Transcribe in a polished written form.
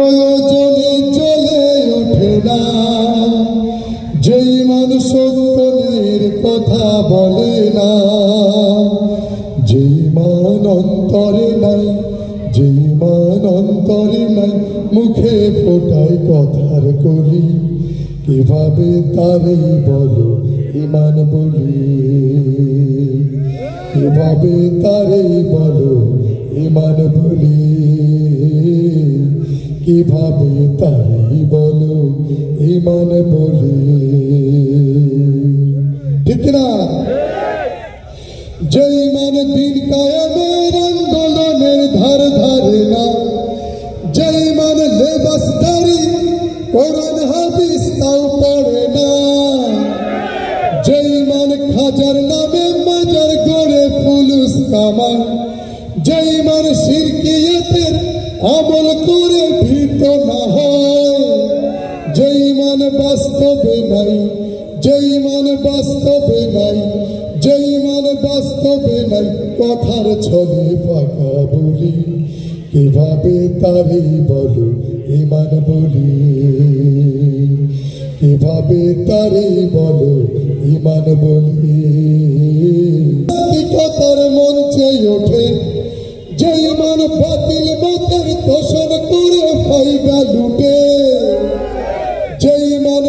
প্রয়োজনে চলে ওঠে না, যেই মানুষ সত্যের কথা বলে না, যেই মান অন্তরে নাই, যেই মান অন্তরে নাই, মুখে ফোটায় কথার কলি, কিভাবে তারে বলো ইমান বলি, কিভাবে তারে বলো ইমান বলি, কিভাবে তারে বলো ইমান বলি। ঠিক না? যেই মান দিন কায়েমের আন্দোলনের ধার ধারে না, যেই মান লেবাসদারি কোরআন হাদিস তাও পড়ে না, যেই মান খাজার নামে মাজার গড়ে ফুলুস কামায়, যেই মান শিরকিয়াতের আমল করে ভীত না হয়, যেই মান বাস্তবে নাই, যেই মান বাস্তবে নাই, যেই মান বাস্তবে নাই, কথার ছলে ফাঁকা বলি, কিভাবে তারে বলো ইমান বলি, কিভাবে তারে বলো ইমান বলি। নাস্তিকতার মঞ্চে ওঠে যেই মান বাতিল মতের তোষণ করে ফায়দা লুটে, যেই মান